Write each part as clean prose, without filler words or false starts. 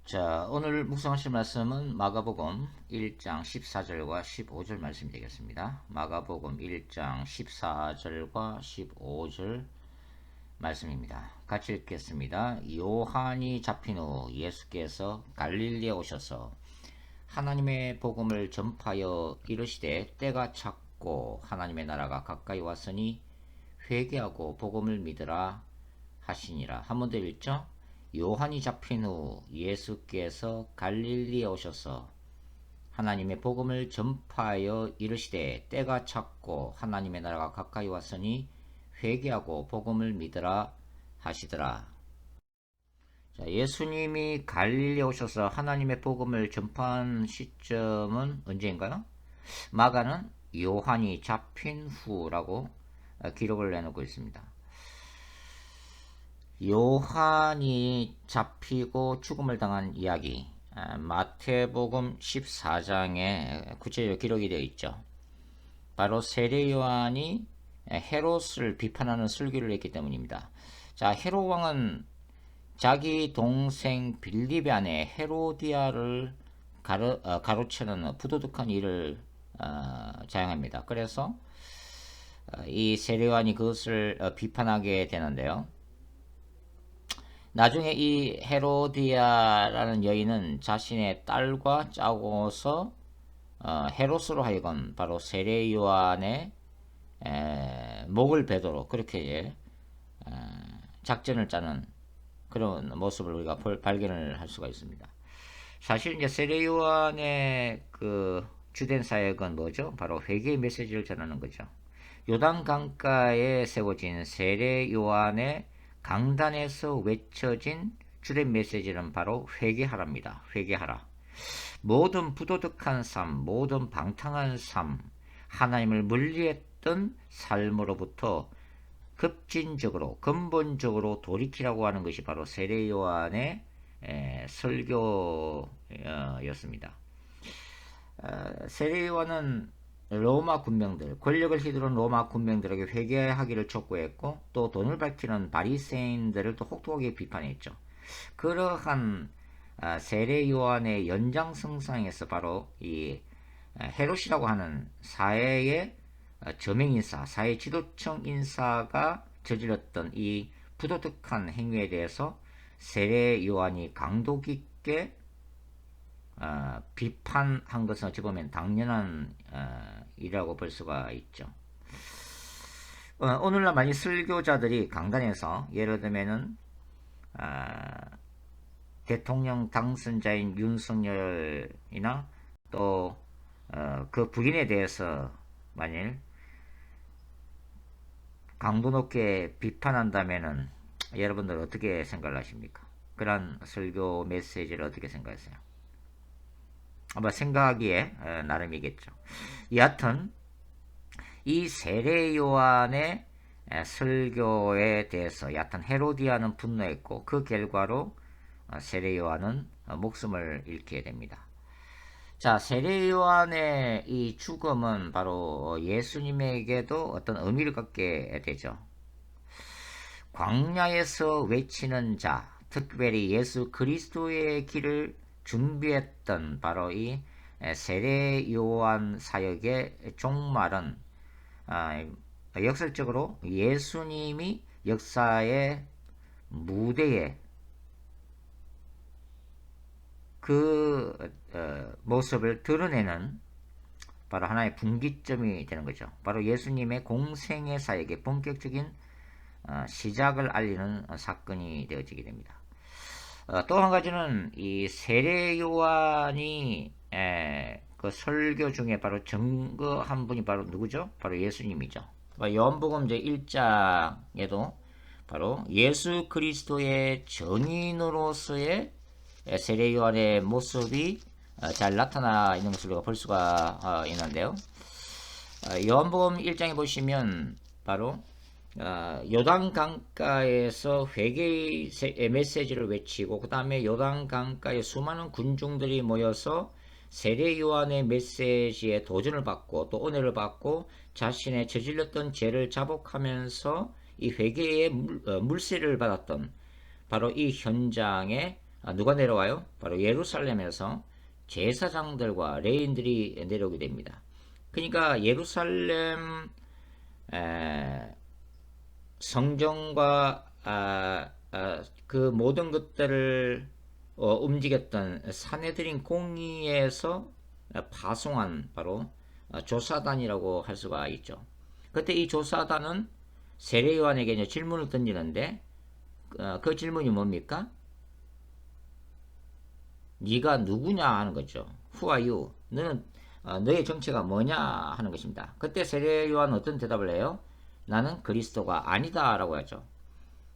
자, 오늘 묵상하실 말씀은 마가복음 1장 14절과 15절 말씀이 되겠습니다. 마가복음 1장 14절과 15절 말씀입니다. 같이 읽겠습니다. 요한이 잡힌 후 예수께서 갈릴리에 오셔서 하나님의 복음을 전파하여 이르시되 때가 찼고 하나님의 나라가 가까이 왔으니 회개하고 복음을 믿으라 하시니라. 한 번 더 읽죠. 요한이 잡힌 후 예수께서 갈릴리에 오셔서 하나님의 복음을 전파하여 이르시되 때가 찼고 하나님의 나라가 가까이 왔으니 회개하고 복음을 믿으라 하시더라. 자, 예수님이 갈릴리에 오셔서 하나님의 복음을 전파한 시점은 언제인가요? 마가는 요한이 잡힌 후라고 기록을 내놓고 있습니다. 요한이 잡히고 죽음을 당한 이야기, 마태복음 14장에 구체적으로 기록이 되어 있죠. 바로 세례 요한이 헤롯을 비판하는 설교를 했기 때문입니다. 자, 헤롯 왕은 자기 동생 빌립의 아내 헤로디아를 가로채는 부도덕한 일을 자행합니다. 그래서 이 세례 요한이 그것을 비판하게 되는데요. 나중에 이 헤로디아라는 여인은 자신의 딸과 짜고서 헤롯으로 하여금 바로 세례 요한의 목을 베도록 그렇게 작전을 짜는 그런 모습을 우리가 발견을 할 수가 있습니다. 사실 이제 세례 요한의 그 주된 사역은 뭐죠? 바로 회개의 메시지를 전하는 거죠. 요단 강가에 세워진 세례 요한의 강단에서 외쳐진 주된 메시지는 바로 회개하라입니다. 회개하라. 모든 부도덕한 삶, 모든 방탕한 삶, 하나님을 멀리했던 삶으로부터 급진적으로 근본적으로 돌이키라고 하는 것이 바로 세례 요한의 설교였습니다. 세례 요한은 로마 군병들, 권력을 휘두른 로마 군병들에게 회개하기를 촉구했고 또 돈을 밝히는 바리새인들을 또 혹독하게 비판했죠. 그러한 세례 요한의 연장선상에서 바로 이 헤롯이라고 하는 사회의 저명 인사, 사회 지도층 인사가 저질렀던 이 부도덕한 행위에 대해서 세례 요한이 강도 깊게 비판한 것은 어찌 보면 당연한 일이라고 볼 수가 있죠. 오늘날 많이 설교자들이 강단에서 예를 들면은 대통령 당선자인 윤석열이나 또 그 부인에 대해서 만일 강도 높게 비판한다면은 여러분들 어떻게 생각을 하십니까? 그런 설교 메시지를 어떻게 생각하세요? 아마 생각하기에 나름이겠죠. 여하튼 이 세례 요한의 설교에 대해서 얕은 헤로디아는 분노했고 그 결과로 세례 요한은 목숨을 잃게 됩니다. 자, 세례 요한의 이 죽음은 바로 예수님에게도 어떤 의미를 갖게 되죠. 광야에서 외치는 자, 특별히 예수 그리스도의 길을 준비했던 바로 이 세례 요한 사역의 종말은 역설적으로 예수님이 역사의 무대에 그 모습을 드러내는 바로 하나의 분기점이 되는 거죠. 바로 예수님의 공생의 사역의 본격적인 시작을 알리는 사건이 되어지게 됩니다. 또 한 가지는 이 세례 요한이 그 설교 중에 바로 증거한 분이 바로 누구죠? 바로 예수님이죠. 요한복음 제 1장에도 바로 예수 그리스도의 증인으로서의 세례 요한의 모습이 잘 나타나 있는 것을 우리가 볼 수가 있는데요. 요한복음 1장에 보시면 바로 요단 강가에서 회개의 메시지를 외치고 그 다음에 요단 강가에 수많은 군중들이 모여서 세례 요한의 메시지에 도전을 받고 또 은혜를 받고 자신의 저질렀던 죄를 자복하면서 이 회개의 물세를 받았던 바로 이 현장에 누가 내려와요? 바로 예루살렘에서 제사장들과 레인들이 내려오게 됩니다. 그러니까 예루살렘 성전과 그 모든 것들을 움직였던 사내들인 공의에서 파송한 바로 조사단이라고 할 수가 있죠. 그때 이 조사단은 세례 요한에게 이제 질문을 던지는데 그 질문이 뭡니까? 네가 누구냐 하는 거죠. Who are you? 너는 너의 정체가 뭐냐 하는 것입니다. 그때 세례 요한은 어떤 대답을 해요? 나는 그리스도가 아니다라고 하죠.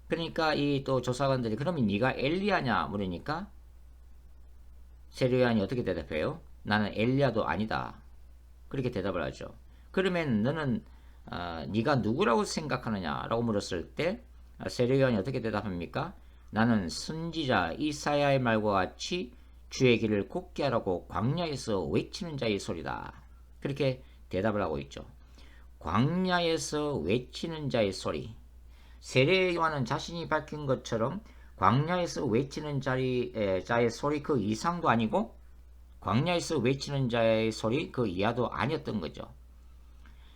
그러니까 이 또 조사관들이 그러면 네가 엘리야냐 물으니까 세례 요한이 어떻게 대답해요? 나는 엘리야도 아니다. 그렇게 대답을 하죠. 그러면 너는 네가 누구라고 생각하느냐라고 물었을 때 세례 요한이 어떻게 대답합니까? 나는 선지자 이사야의 말과 같이 주의 길을 곱게 하라고 광야에서 외치는 자의 소리다. 그렇게 대답을 하고 있죠. 광야에서 외치는 자의 소리. 세례 요한은 자신이 밝힌 것처럼 광야에서 외치는 자의 소리 그 이상도 아니고 광야에서 외치는 자의 소리 그 이하도 아니었던 거죠.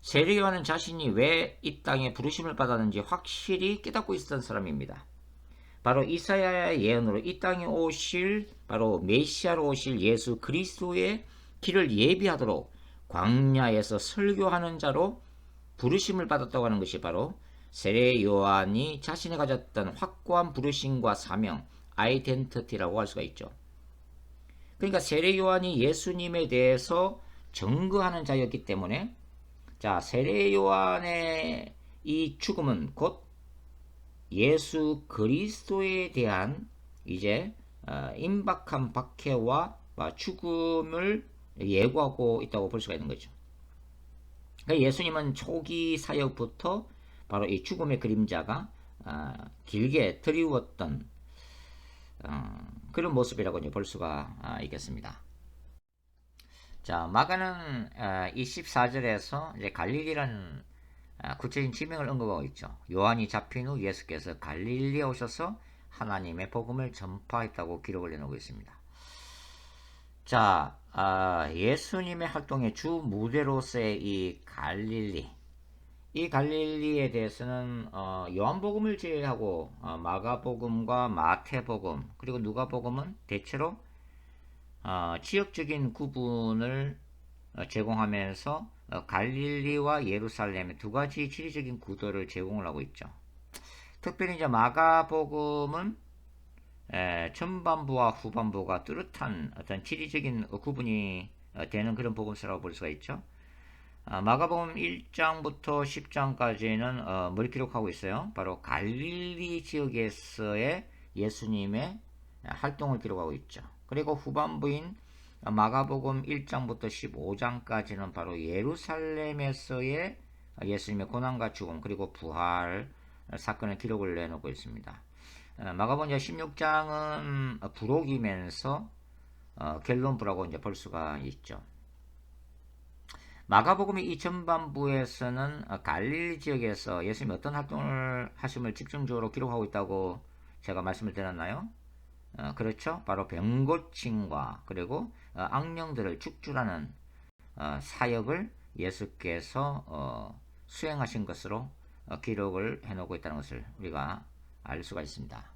세례 요한은 자신이 왜 이 땅에 부르심을 받았는지 확실히 깨닫고 있었던 사람입니다. 바로 이사야의 예언으로 이 땅에 오실 바로 메시아로 오실 예수 그리스도의 길을 예비하도록 광야에서 설교하는 자로 부르심을 받았다고 하는 것이 바로 세례 요한이 자신이 가졌던 확고한 부르심과 사명, 아이덴티티라고 할 수가 있죠. 그러니까 세례 요한이 예수님에 대해서 증거하는 자였기 때문에 자, 세례 요한의 이 죽음은 곧 예수 그리스도에 대한 이제 임박한 박해와 죽음을 예고하고 있다고 볼 수가 있는 거죠. 그러니까 예수님은 초기 사역부터 바로 이 죽음의 그림자가 길게 드리웠던 그런 모습이라고 이제 볼 수가 있겠습니다. 자, 마가는 24절에서 이제 갈릴리라는 구체적인 지명을 언급하고 있죠. 요한이 잡힌 후 예수께서 갈릴리에 오셔서 하나님의 복음을 전파했다고 기록을 해놓고 있습니다. 자, 예수님의 활동의 주 무대로서의 이 갈릴리에 대해서는 요한복음을 제외하고 마가복음과 마태복음 그리고 누가복음은 대체로 지역적인 구분을 제공하면서 갈릴리와 예루살렘의 두 가지 지리적인 구도를 제공을 하고 있죠. 특별히 이제 마가복음은 전반부와 후반부가 뚜렷한 어떤 지리적인 구분이 되는 그런 복음서라고 볼 수가 있죠. 마가복음 1장부터 10장까지는 뭘 기록하고 있어요? 바로 갈릴리 지역에서의 예수님의 활동을 기록하고 있죠. 그리고 후반부인 마가복음 1장부터 15장까지는 바로 예루살렘에서의 예수님의 고난과 죽음 그리고 부활 사건을 기록을 내놓고 있습니다. 마가복음 16장은 부록이면서 갤론부라고 이제 볼 수가 있죠. 마가복음의 이 전반부에서는 갈릴리 지역에서 예수님이 어떤 활동을 하심을 집중적으로 기록하고 있다고 제가 말씀을 드렸나요? 그렇죠. 바로 병고침과 그리고 악령들을 축출하는 사역을 예수께서 수행하신 것으로 기록을 해놓고 있다는 것을 우리가 알 수가 있습니다.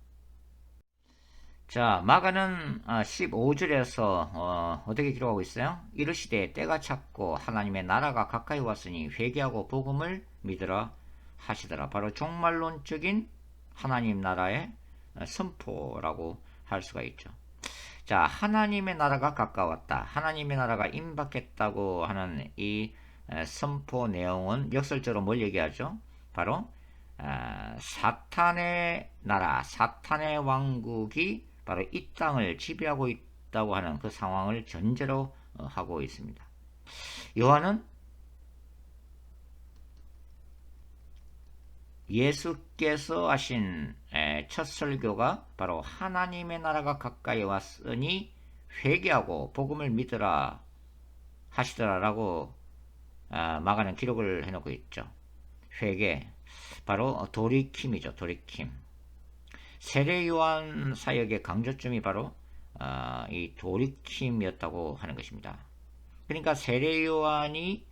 자, 마가는 15절에서 어떻게 기록하고 있어요? 이르시되 때가 찼고 하나님의 나라가 가까이 왔으니 회개하고 복음을 믿으라 하시더라. 바로 종말론적인 하나님 나라의 선포라고 할 수가 있죠. 자, 하나님의 나라가 가까웠다. 하나님의 나라가 임박했다고 하는 이 선포 내용은 역설적으로 뭘 얘기하죠? 바로 사탄의 나라, 사탄의 왕국이 바로 이 땅을 지배하고 있다고 하는 그 상황을 전제로 하고 있습니다. 요한은 예수께서 하신 첫 설교가 바로 하나님의 나라가 가까이 왔으니 회개하고 복음을 믿으라 하시더라라고 마가는 기록을 해놓고 있죠. 회개, 바로 돌이킴이죠. 돌이킴. 세례 요한 사역의 강조점이 바로 이 돌이킴이었다고 하는 것입니다. 그러니까 세례 요한이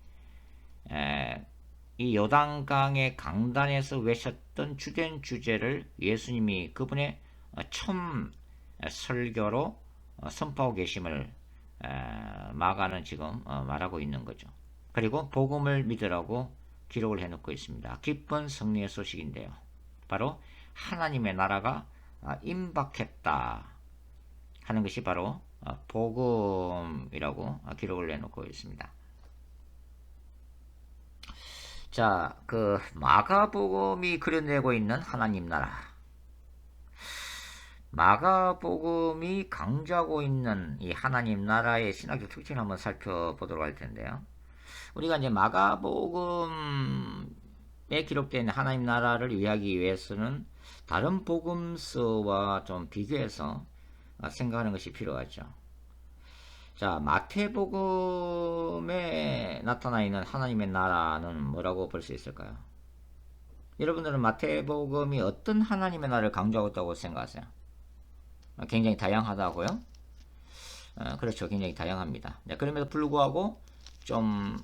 이 요단강의 강단에서 외쳤던 주된 주제를 예수님이 그분의 처음 설교로 선포하고 계심을 마가는 지금 말하고 있는 거죠. 그리고 복음을 믿으라고 기록을 해놓고 있습니다. 기쁜 승리의 소식인데요. 바로 하나님의 나라가 임박했다 하는 것이 바로 복음이라고 기록을 해놓고 있습니다. 자, 그 마가복음이 그려내고 있는 하나님 나라. 마가복음이 강조하고 있는 이 하나님 나라의 신학적 특징을 한번 살펴보도록 할 텐데요. 우리가 이제 마가복음에 기록된 하나님 나라를 이해하기 위해서는 다른 복음서와 좀 비교해서 생각하는 것이 필요하죠. 자, 마태복음에 나타나 있는 하나님의 나라는 뭐라고 볼 수 있을까요? 여러분들은 마태복음이 어떤 하나님의 나라를 강조하고 있다고 생각하세요? 굉장히 다양하다고요? 그렇죠. 굉장히 다양합니다. 그럼에도 불구하고 좀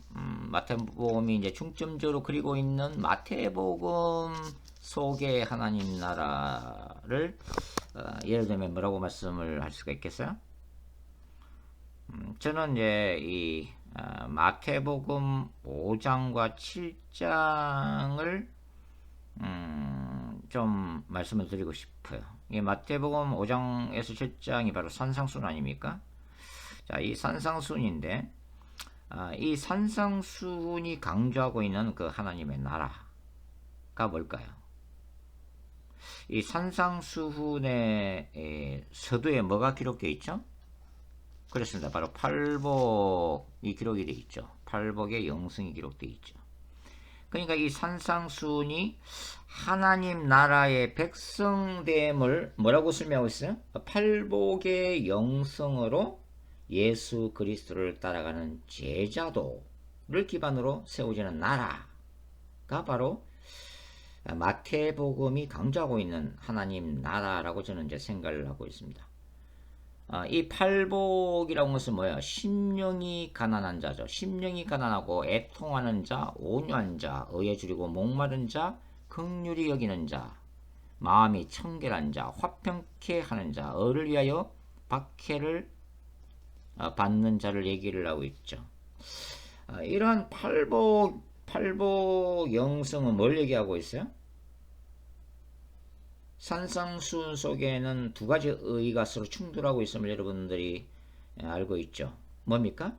마태복음이 이제 중점적으로 그리고 있는 마태복음 속의 하나님 나라를 예를 들면 뭐라고 말씀을 할 수가 있겠어요? 저는 이제 이 마태복음 5장과 7장을 좀 말씀을 드리고 싶어요. 이 마태복음 5장에서 7장이 바로 산상순 아닙니까? 자, 이 산상순인데 이 산상순이 강조하고 있는 그 하나님의 나라가 뭘까요? 이 산상수훈의 서두에 뭐가 기록되어 있죠? 그렇습니다. 바로 팔복이 기록이 되어 있죠. 팔복의 영성이 기록되어 있죠. 그러니까 이 산상수훈이 하나님 나라의 백성됨을 뭐라고 설명하고 있어요? 팔복의 영성으로 예수 그리스도를 따라가는 제자도를 기반으로 세워지는 나라가 바로 마태복음이 강조하고 있는 하나님 나라라고 저는 이제 생각을 하고 있습니다. 이 팔복이라는 것은 뭐예요? 심령이 가난한 자죠. 심령이 가난하고 애통하는 자, 온유한 자, 의에 줄이고 목마른 자, 긍휼히 여기는 자, 마음이 청결한 자, 화평케 하는 자, 의를 위하여 박해를 받는 자를 얘기를 하고 있죠. 이러한 팔복 영성은 뭘 얘기하고 있어요? 산상수훈 속에는 두 가지 의가 서로 충돌하고 있음을 여러분들이 알고 있죠. 뭡니까?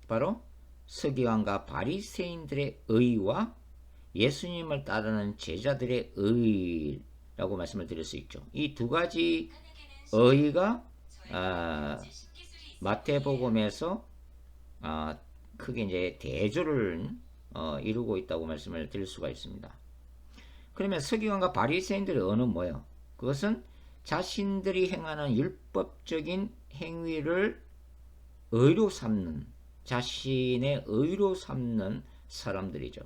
바로 서기관과 바리새인들의 의와 예수님을 따르는 제자들의 의라고 말씀을 드릴 수 있죠. 이 두 가지 의가 마태복음에서 크게 이제 대조를 이루고 있다고 말씀을 드릴 수가 있습니다. 그러면 서기관과 바리새인들의 의는 뭐예요? 그것은 자신들이 행하는 율법적인 행위를 의로 삼는, 자신의 의로 삼는 사람들이죠.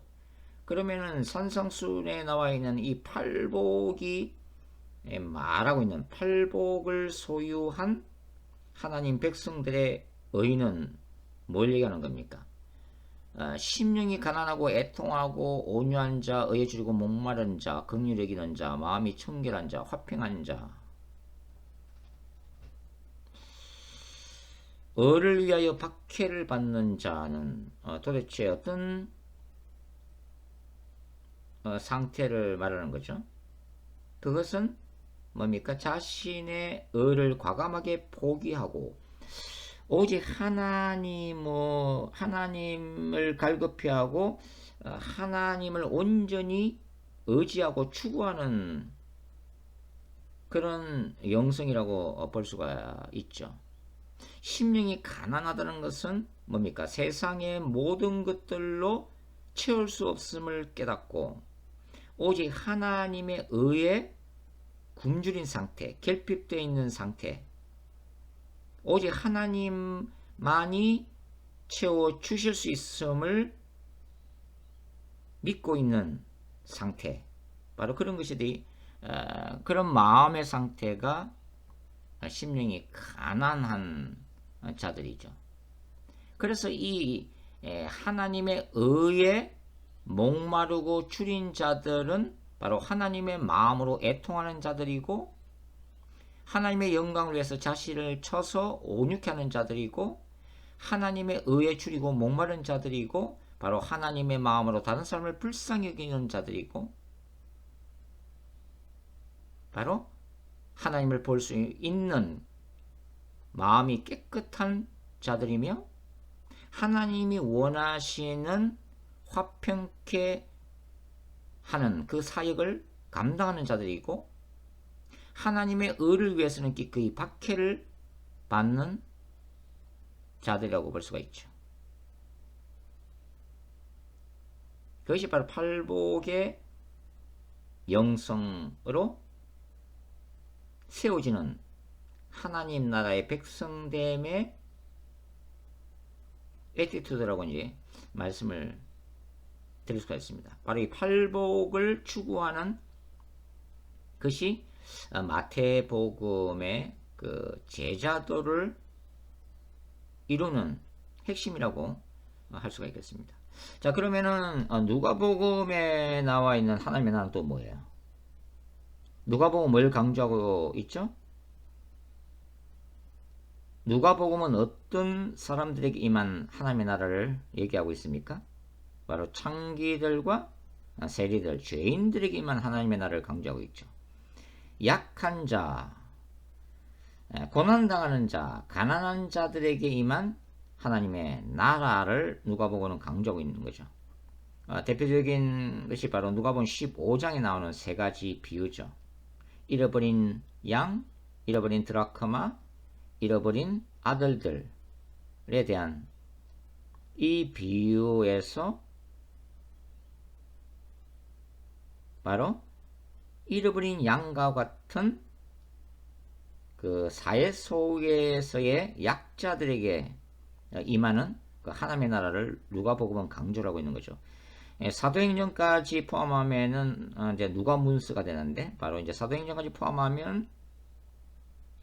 그러면은 산상수훈에 나와 있는 이 팔복이 말하고 있는 팔복을 소유한 하나님 백성들의 의는 뭘 얘기하는 겁니까? 심령이 가난하고 애통하고 온유한 자, 의에 줄이고 목마른 자, 긍휼히 여기는 자, 마음이 청결한 자, 화평한 자. 의를 위하여 박해를 받는 자는 도대체 어떤 상태를 말하는 거죠? 그것은 뭡니까? 자신의 의를 과감하게 포기하고 오직 하나님을 갈급해하고 하나님을 온전히 의지하고 추구하는 그런 영성이라고 볼 수가 있죠. 심령이 가난하다는 것은 뭡니까? 세상의 모든 것들로 채울 수 없음을 깨닫고 오직 하나님의 의에 굶주린 상태, 결핍되어 있는 상태, 오직 하나님만이 채워주실 수 있음을 믿고 있는 상태, 바로 그런 것이 그런 마음의 상태가 심령이 가난한 자들이죠. 그래서 이 하나님의 의에 목마르고 줄인 자들은 바로 하나님의 마음으로 애통하는 자들이고, 하나님의 영광을 위해서 자신을 쳐서 온유케 하는 자들이고, 하나님의 의에 줄이고 목마른 자들이고, 바로 하나님의 마음으로 다른 사람을 불쌍히 여기는 자들이고, 바로 하나님을 볼 수 있는 마음이 깨끗한 자들이며, 하나님이 원하시는 화평케 하는 그 사역을 감당하는 자들이고, 하나님의 의를 위해서는 기꺼이 박해를 받는 자들이라고 볼 수가 있죠. 그것이 바로 팔복의 영성으로 세워지는 하나님 나라의 백성됨의 에티튜드라고 이제 말씀을 드릴 수가 있습니다. 바로 이 팔복을 추구하는 것이 마태복음의 그 제자도를 이루는 핵심이라고 할 수가 있겠습니다. 자, 그러면은 누가복음에 나와 있는 하나님의 나라는 또 뭐예요? 누가복음 뭘 강조하고 있죠? 누가복음은 어떤 사람들에게 임한 하나님의 나라를 얘기하고 있습니까? 바로 창기들과 세리들, 죄인들에게 임한 하나님의 나라를 강조하고 있죠. 약한 자, 고난당하는 자, 가난한 자들에게 임한 하나님의 나라를 누가복음은 강조하고 있는 거죠. 대표적인 것이 바로 누가복음 15장에 나오는 세 가지 비유죠. 잃어버린 양, 잃어버린 드라크마, 잃어버린 아들들에 대한 이 비유에서 바로 잃어버린 양과 같은 그 사회 속에서의 약자들에게 임하는 그 하나님의 나라를 누가복음은 강조를 하고 있는 거죠. 사도행전까지 포함하면은 이제 누가문서가 되는데, 바로 이제 사도행전까지 포함하면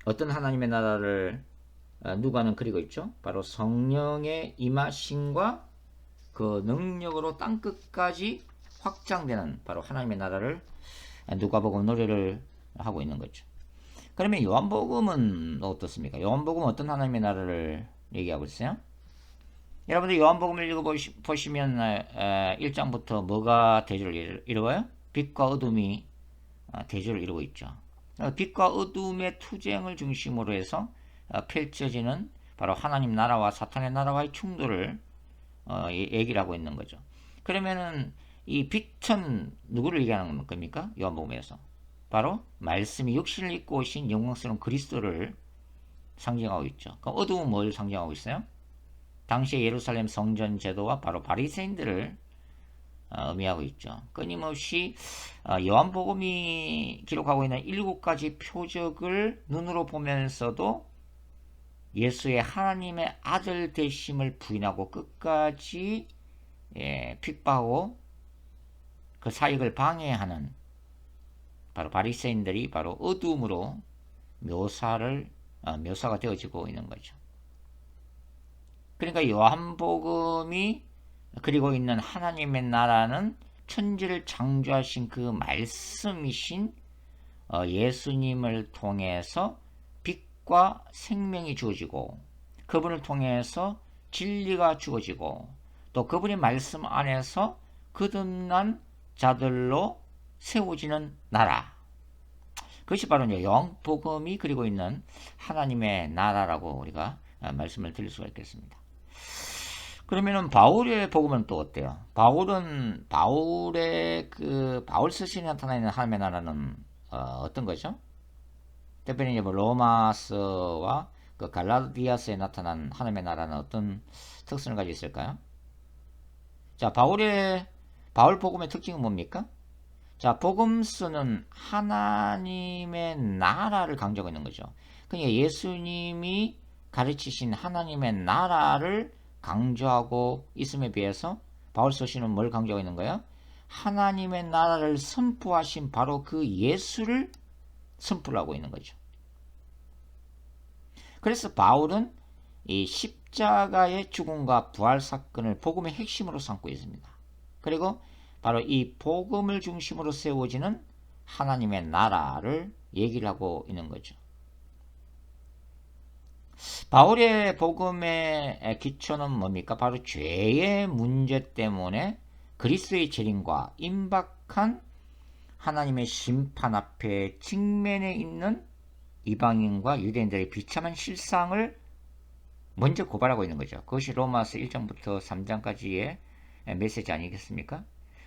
어떤 하나님의 나라를 누가는 그리고 있죠. 바로 성령의 임하심과 그 능력으로 땅끝까지 확장되는 바로 하나님의 나라를 누가복음 노래를 하고 있는 거죠. 그러면 요한복음은 어떻습니까? 요한복음은 어떤 하나님의 나라를 얘기하고 있어요? 여러분들 요한복음을 읽어보시면 1장부터 뭐가 대조를 이루어요? 빛과 어둠이 대조를 이루고 있죠. 빛과 어둠의 투쟁을 중심으로 해서 펼쳐지는 바로 하나님 나라와 사탄의 나라와의 충돌을 얘기를 하고 있는 거죠. 그러면은 이 빛은 누구를 얘기하는 겁니까? 요한복음에서 바로 말씀이 육신을 입고 오신 영광스러운 그리스도를 상징하고 있죠. 그럼 어두움은 뭘 상징하고 있어요? 당시의 예루살렘 성전 제도와 바로 바리새인들을 의미하고 있죠. 끊임없이 요한복음이 기록하고 있는 7가지 표적을 눈으로 보면서도 예수의 하나님의 아들 되심을 부인하고 끝까지 핍박하고 그 사역을 방해하는 바로 바리새인들이 바로 어두움으로 묘사가 되어지고 있는 거죠. 그러니까 요한복음이 그리고 있는 하나님의 나라는 천지를 창조하신 그 말씀이신 예수님을 통해서 빛과 생명이 주어지고, 그분을 통해서 진리가 주어지고, 또 그분의 말씀 안에서 거듭난 자들로 세워지는 나라. 그것이 바로 이제 요한복음이 그리고 있는 하나님의 나라라고 우리가 말씀을 드릴 수가 있겠습니다. 그러면은 바울의 복음은 또 어때요? 바울 스승이 나타나는 하나님의 나라는 어떤 거죠? 특별히 이제 로마서와 그 갈라디아서에 나타난 하나님의 나라는 어떤 특성을 가지고 있을까요? 자, 바울 복음의 특징은 뭡니까? 자, 복음서는 하나님의 나라를 강조하고 있는 거죠. 그러니까 예수님이 가르치신 하나님의 나라를 강조하고 있음에 비해서 바울 서신은 뭘 강조하고 있는 거예요? 하나님의 나라를 선포하신 바로 그 예수를 선포를 하고 있는 거죠. 그래서 바울은 이 십자가의 죽음과 부활 사건을 복음의 핵심으로 삼고 있습니다. 그리고 바로 이 복음을 중심으로 세워지는 하나님의 나라를 얘기를 하고 있는 거죠. 바울의 복음의 기초는 뭡니까? 바로 죄의 문제 때문에 그리스도의 재림과 임박한 하나님의 심판 앞에 직면해 있는 이방인과 유대인들의 비참한 실상을 먼저 고발하고 있는 거죠. 그것이 로마서 1장부터 3장까지의 메시지 아니겠습니까?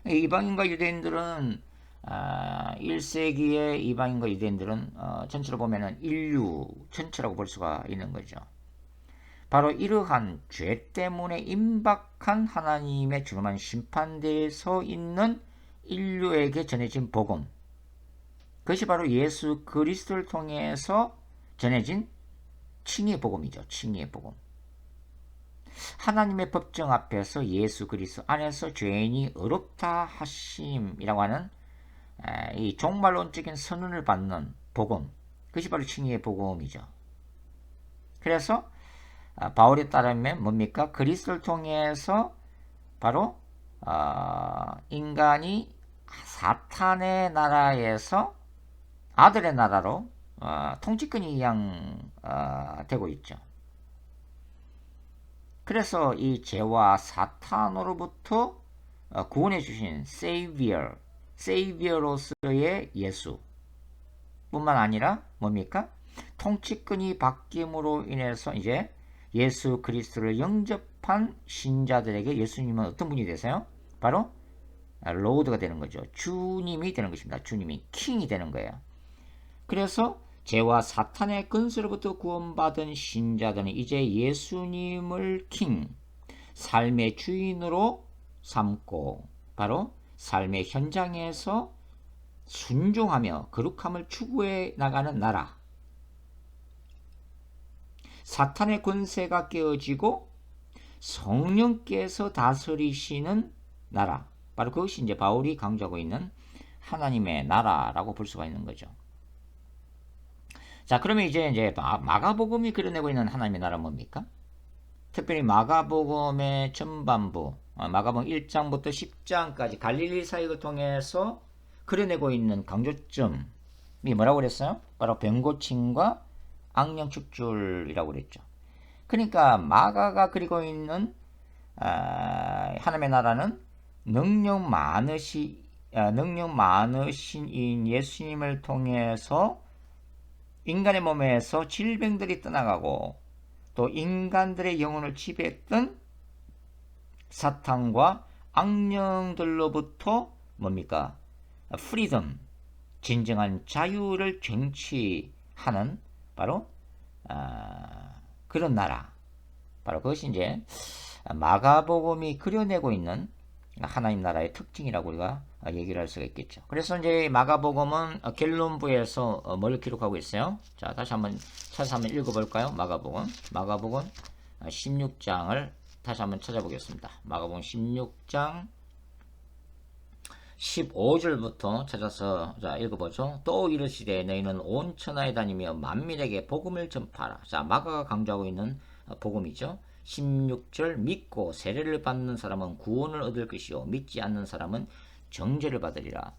이방인과 유대인들은 1세기의 이방인과 유대인들은 전체로 보면 인류 전체라고 볼 수가 있는 거죠. 바로 이러한 죄 때문에 임박한 하나님의 준엄한 심판대에 서 있는 인류에게 전해진 복음, 그것이 바로 예수 그리스도를 통해서 전해진 칭의의 복음이죠. 칭의의 복음. 하나님의 법정 앞에서 예수 그리스도 안에서 죄인이 의롭다 하심이라고 하는 이 종말론적인 선언을 받는 복음, 그것이 바로 칭의의 복음이죠. 그래서 바울에 따르면 뭡니까? 그리스도를 통해서 바로 인간이 사탄의 나라에서 아들의 나라로 통치권이 되고 있죠. 그래서 이 죄와 사탄으로부터 구원해 주신 세이비어로서의 예수 뿐만 아니라 뭡니까? 통치권이 바뀜으로 인해서 이제 예수 그리스도를 영접한 신자들에게 예수님은 어떤 분이 되세요? 바로 로드가 되는 거죠. 주님이 되는 것입니다. 주님이 킹이 되는 거예요. 그래서 죄와 사탄의 근세로부터 구원받은 신자들은 이제 예수님을 킹, 삶의 주인으로 삼고 바로 삶의 현장에서 순종하며 거룩함을 추구해 나가는 나라. 사탄의 권세가 깨어지고 성령께서 다스리시는 나라. 바로 그것이 이제 바울이 강조하고 있는 하나님의 나라라고 볼 수가 있는 거죠. 자, 그러면 이제 마가복음이 그려내고 있는 하나님의 나라는 뭡니까? 특별히 마가복음의 전반부, 마가복음 1장부터 10장까지 갈릴리 사역을 통해서 그려내고 있는 강조점이 뭐라고 그랬어요? 바로 병고침과 악령 축출이라고 그랬죠. 그러니까 마가가 그리고 있는 하나님의 나라는 능력 많으신 예수님을 통해서 인간의 몸에서 질병들이 떠나가고 또 인간들의 영혼을 지배했던 사탄과 악령들로부터 뭡니까? 프리덤, 진정한 자유를 쟁취하는 바로 그런 나라. 바로 그것이 이제 마가복음이 그려내고 있는 하나님 나라의 특징이라고 우리가 얘기를 할 수가 있겠죠. 그래서 이제 마가복음은 결론부에서 뭘 기록하고 있어요? 자, 다시 한번 찾아서 한번 읽어볼까요? 마가복음 16장을 다시 한번 찾아보겠습니다. 마가복음 16장 15절부터 찾아서 자 읽어보죠. 또 이르시되 너희는 온 천하에 다니며 만민에게 복음을 전파하라. 자, 마가가 강조하고 있는 복음이죠. 16절 믿고 세례를 받는 사람은 구원을 얻을 것이요 믿지 않는 사람은 정죄를 받으리라.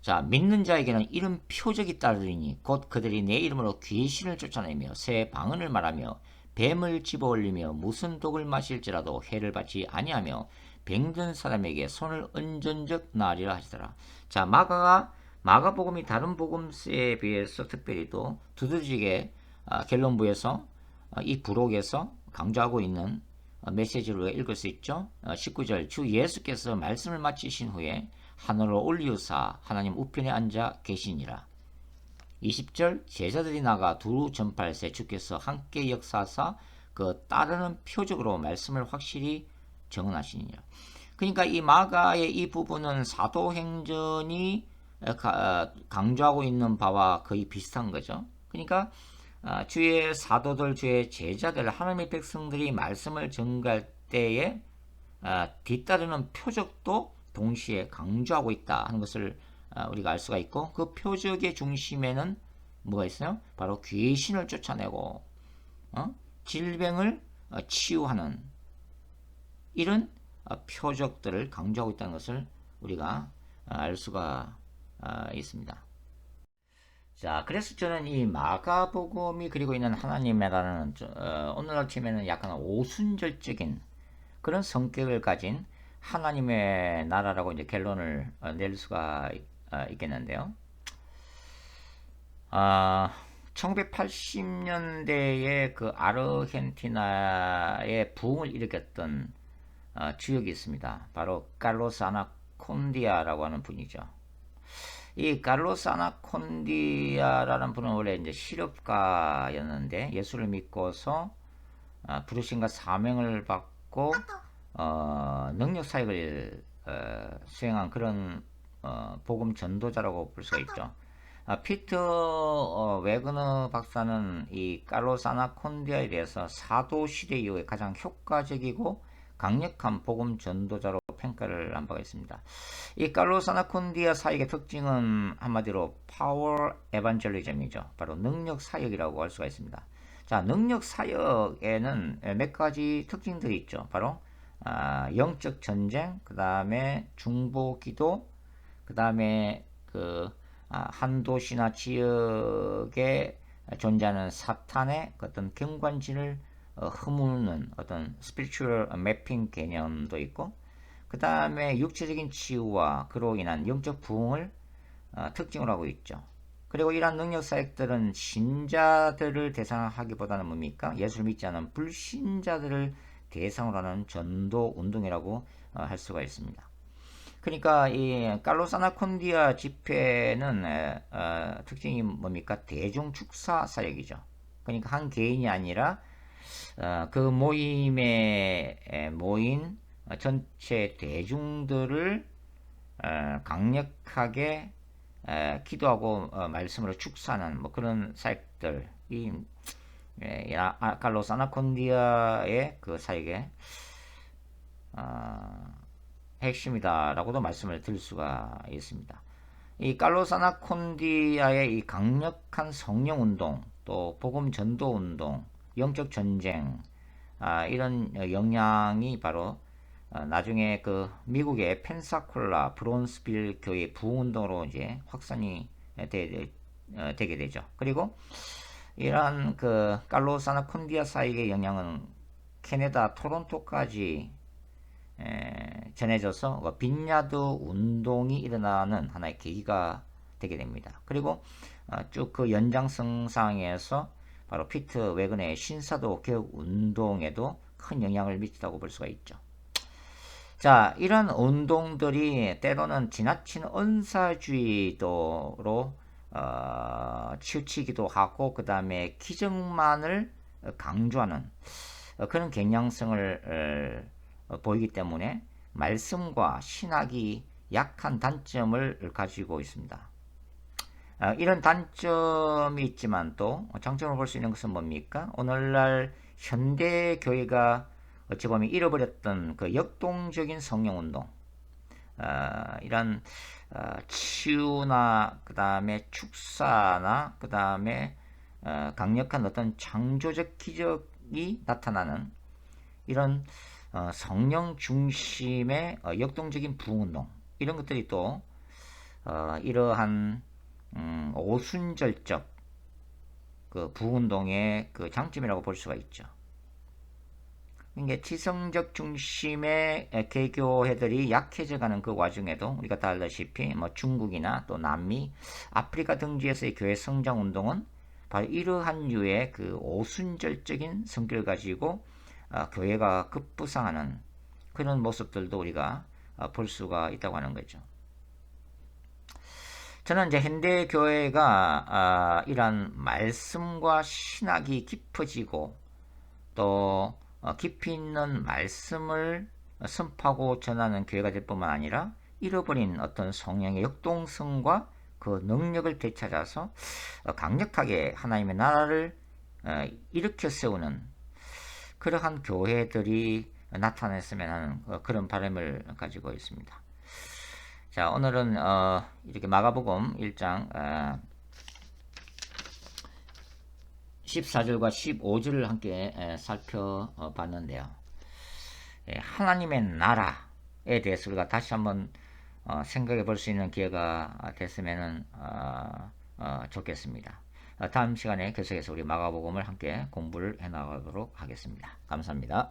자, 믿는 자에게는 이런 표적이 따르리니 곧 그들이 내 이름으로 귀신을 쫓아내며 새 방언을 말하며 뱀을 집어올리며 무슨 독을 마실지라도 해를 받지 아니하며 병든 사람에게 손을 얹은 적 나으리라 하시더라. 자, 마가복음이 다른 복음서에 비해서 특별히 또 두드러지게 결론부에서 이 부록에서 강조하고 있는 메시지를 읽을 수 있죠. 19절 주 예수께서 말씀을 마치신 후에 하늘로 올리우사 하나님 우편에 앉아 계시니라. 20절 제자들이 나가 두루 전파할세 주께서 함께 역사하사 그 따르는 표적으로 말씀을 확실히 정언하시니라. 그러니까 이 마가의 이 부분은 사도행전이 강조하고 있는 바와 거의 비슷한 거죠. 그러니까 주의 사도들, 주의 제자들, 하나님의 백성들이 말씀을 전가할 때에 뒤따르는 표적도 동시에 강조하고 있다 하는 것을 우리가 알 수가 있고, 그 표적의 중심에는 뭐가 있어요? 바로 귀신을 쫓아내고 질병을 치유하는 이런 표적들을 강조하고 있다는 것을 우리가 알 수가 있습니다. 자, 그래서 저는 이 마가복음이 그리고 있는 하나님이라는 오늘날 치면은 약간 오순절적인 그런 성격을 가진 하나님의 나라라고 이제 결론을 낼 수가 있겠는데요. 1980년대에 그 아르헨티나의 부흥을 일으켰던 주역이 있습니다. 바로 칼로스 아나콘디아라고 하는 분이죠. 이 칼로스 아나콘디아라는 분은 원래 이제 실업가였는데 예수를 믿고서 부르심과 사명을 받고 능력 사역을 수행한 그런 복음 전도자라고 볼 수가 있죠. 피터 웨그너 박사는 이 칼로스 아나콘디아에 대해서 사도 시대 이후에 가장 효과적이고 강력한 복음 전도자로 평가를 한 바가 있습니다. 이 칼로스 아나콘디아 사역의 특징은 한마디로 파워 에반젤리즘이죠. 바로 능력 사역이라고 할 수가 있습니다. 자, 능력 사역에는 몇 가지 특징들이 있죠. 바로 영적 전쟁, 그 다음에 중보 기도, 그 다음에 한 도시나 지역에 존재하는 사탄의 어떤 경관진을 허무는 어떤 스피리추얼 매핑 개념도 있고, 그 다음에 육체적인 치유와 그로 인한 영적 부흥을 특징으로 하고 있죠. 그리고 이러한 능력 사역들은 신자들을 대상하기보다는 뭡니까? 예수를 믿지 않은 불신자들을 대상으로 하는 전도 운동이라고 할 수가 있습니다. 그러니까 이 칼로스 아나콘디아 집회는 특징이 뭡니까? 대중 축사 사역이죠. 그러니까 한 개인이 아니라 그 모임에 모인 전체 대중들을 강력하게 기도하고 말씀으로 축사하는 뭐 그런 사역들이 칼로스 아나콘디아의 그 사역의 핵심이다라고도 말씀을 드릴 수가 있습니다. 이 칼로스 아나콘디아의 이 강력한 성령 운동, 또 복음 전도 운동, 영적 전쟁, 이런 영향이 바로 나중에 그 미국의 펜사콜라 브론스빌 교회 부흥운동으로 이제 확산이 되게 되죠. 그리고 이러한 그 칼로스 아나콘디아 사역의 영향은 캐나다 토론토까지 전해져서 빈야드 운동이 일어나는 하나의 계기가 되게 됩니다. 그리고 쭉 그 연장성상에서 바로 피터 웨그너의 신사도 개혁 운동에도 큰 영향을 미치다고 볼 수가 있죠. 자, 이런 운동들이 때로는 지나친 은사주의도로 치우치기도 하고, 그 다음에 기적만을 강조하는 그런 경향성을 보이기 때문에 말씀과 신학이 약한 단점을 가지고 있습니다. 이런 단점이 있지만 또 장점을 볼 수 있는 것은 뭡니까? 오늘날 현대 교회가 어찌 보면 잃어버렸던 그 역동적인 성령운동, 이런 치유나 그 다음에 축사나 그 다음에 강력한 어떤 창조적 기적이 나타나는 이런 성령 중심의 역동적인 부흥운동, 이런 것들이 또 이러한 오순절적 그 부흥운동의 그 장점이라고 볼 수가 있죠. 이게 지성적 중심의 개교회들이 약해져가는 그 와중에도 우리가 다 알다시피 뭐 중국이나 또 남미, 아프리카 등지에서의 교회 성장 운동은 바로 이러한 류의 그 오순절적인 성격을 가지고 교회가 급부상하는 그런 모습들도 우리가 볼 수가 있다고 하는 거죠. 저는 이제 현대 교회가 이러한 말씀과 신학이 깊어지고 또 깊이 있는 말씀을 선포하고 전하는 교회가 될 뿐만 아니라 잃어버린 어떤 성령의 역동성과 그 능력을 되찾아서 강력하게 하나님의 나라를 일으켜 세우는 그러한 교회들이 나타났으면 하는 그런 바람을 가지고 있습니다. 자, 오늘은 이렇게 마가복음 1장 14절과 15절을 함께 살펴봤는데요. 하나님의 나라에 대해서 우리가 다시 한번 생각해 볼 수 있는 기회가 됐으면 좋겠습니다. 다음 시간에 계속해서 우리 마가복음을 함께 공부를 해 나가도록 하겠습니다. 감사합니다.